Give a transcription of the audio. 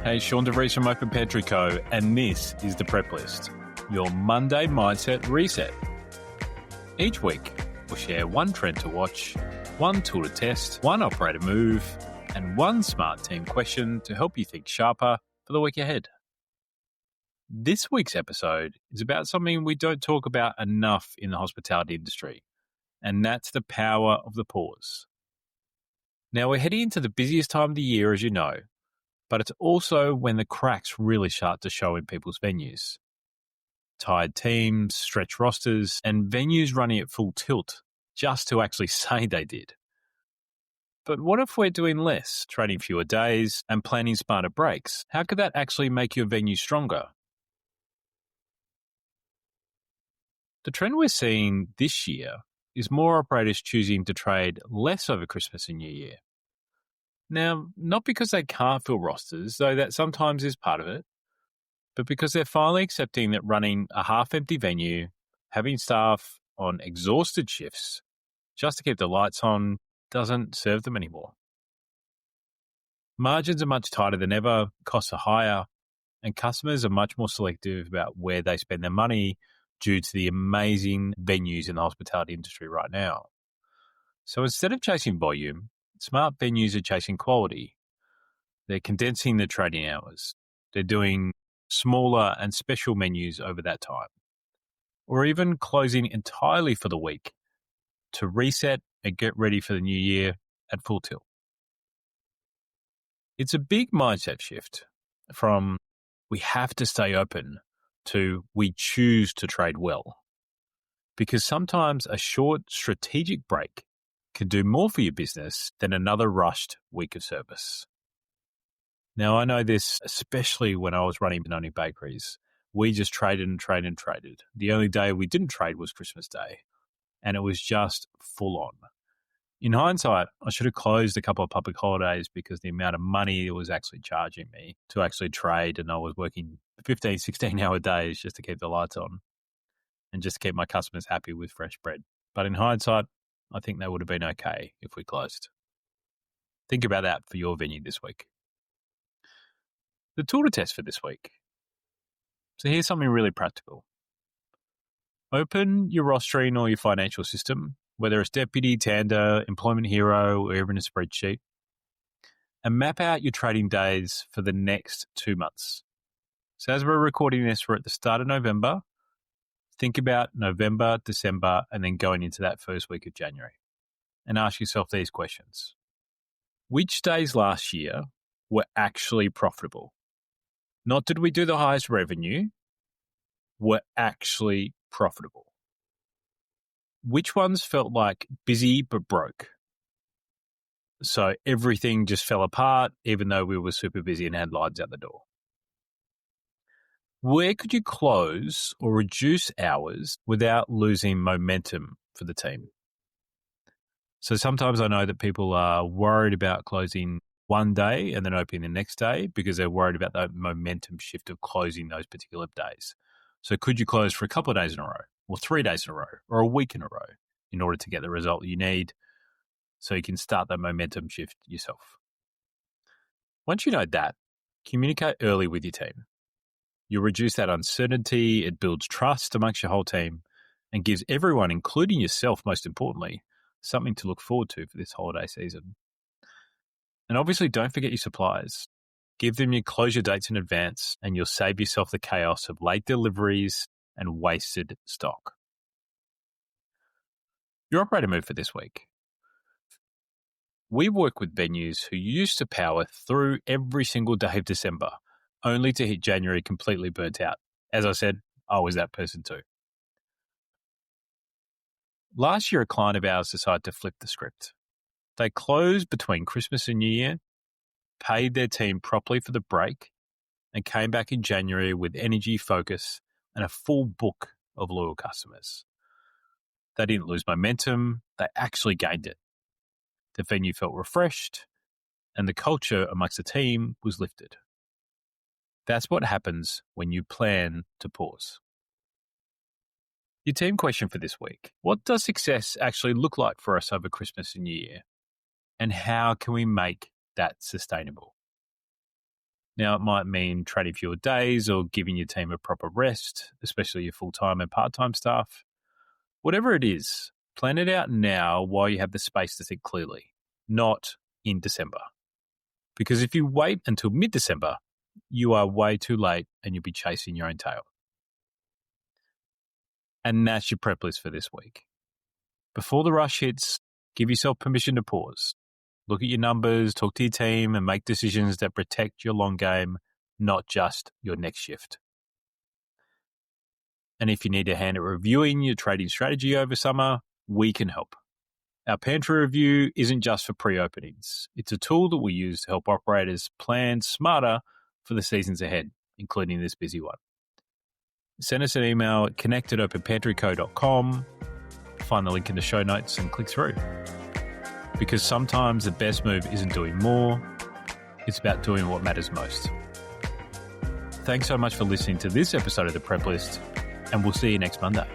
Hey, Sean DeVries from Open Pantry Co., and this is the Prep List, your Monday mindset reset. Each week, we'll share one trend to watch, one tool to test, one operator move, and one smart team question to help you think sharper for the week ahead. This week's episode is about something we don't talk about enough in the hospitality industry, and that's the power of the pause. Now, we're heading into the busiest time of the year, as you know, but it's also when the cracks really start to show in people's venues. Tired teams, stretched rosters, and venues running at full tilt just to actually say they did. But what if we're doing less, trading fewer days, and planning smarter breaks? How could that actually make your venue stronger? The trend we're seeing this year is more operators choosing to trade less over Christmas and New Year. Now, not because they can't fill rosters, though that sometimes is part of it, but because they're finally accepting that running a half-empty venue, having staff on exhausted shifts just to keep the lights on, doesn't serve them anymore. Margins are much tighter than ever, costs are higher, and customers are much more selective about where they spend their money due to the amazing venues in the hospitality industry right now. So instead of chasing volume, smart venues are chasing quality. They're condensing the trading hours. They're doing smaller and special menus over that time, or even closing entirely for the week to reset and get ready for the new year at full tilt. It's a big mindset shift from we have to stay open to we choose to trade well. Because sometimes a short strategic break can do more for your business than another rushed week of service. Now, I know this, especially when I was running Benoni Bakeries. We just traded and traded and traded. The only day we didn't trade was Christmas Day, and it was just full on. In hindsight, I should have closed a couple of public holidays because the amount of money it was actually charging me to actually trade, and I was working 15, 16-hour days just to keep the lights on and just to keep my customers happy with fresh bread. But in hindsight, I think they would have been okay if we closed. Think about that for your venue this week. The tool to test for this week. So here's something really practical. Open your rostering or your financial system, whether it's Deputy, Tanda, Employment Hero, or even a spreadsheet, and map out your trading days for the next 2 months. So as we're recording this, we're at the start of November. Think about November, December, and then going into that first week of January. And ask yourself these questions. Which days last year were actually profitable? Not did we do the highest revenue, were actually profitable. Which ones felt like busy but broke? So everything just fell apart even though we were super busy and had lines out the door. Where could you close or reduce hours without losing momentum for the team? So sometimes I know that people are worried about closing one day and then opening the next day because they're worried about the momentum shift of closing those particular days. So could you close for a couple of days in a row or 3 days in a row or a week in a row in order to get the result you need so you can start that momentum shift yourself? Once you know that, communicate early with your team. You'll reduce that uncertainty, it builds trust amongst your whole team and gives everyone, including yourself most importantly, something to look forward to for this holiday season. And obviously, don't forget your suppliers. Give them your closure dates in advance, and you'll save yourself the chaos of late deliveries and wasted stock. Your operator move for this week. We work with venues who used to power through every single day of December, only to hit January completely burnt out. As I said, I was that person too. Last year, a client of ours decided to flip the script. They closed between Christmas and New Year, paid their team properly for the break, and came back in January with energy, focus, and a full book of loyal customers. They didn't lose momentum, they actually gained it. The venue felt refreshed, and the culture amongst the team was lifted. That's what happens when you plan to pause. Your team question for this week. What does success actually look like for us over Christmas and New Year? And how can we make that sustainable? Now, it might mean trading fewer days or giving your team a proper rest, especially your full-time and part-time staff. Whatever it is, plan it out now while you have the space to think clearly, not in December. Because if you wait until mid-December, you are way too late and you'll be chasing your own tail. And that's your prep list for this week. Before the rush hits, give yourself permission to pause. Look at your numbers, talk to your team, and make decisions that protect your long game, not just your next shift. And if you need a hand at reviewing your trading strategy over summer, we can help. Our pantry review isn't just for pre-openings. It's a tool that we use to help operators plan smarter for the seasons ahead, including this busy one. Send us an email at connect@openpantryco.com, find the link in the show notes and click through. Because sometimes the best move isn't doing more, it's about doing what matters most. Thanks so much for listening to this episode of The Prep List, and we'll see you next Monday.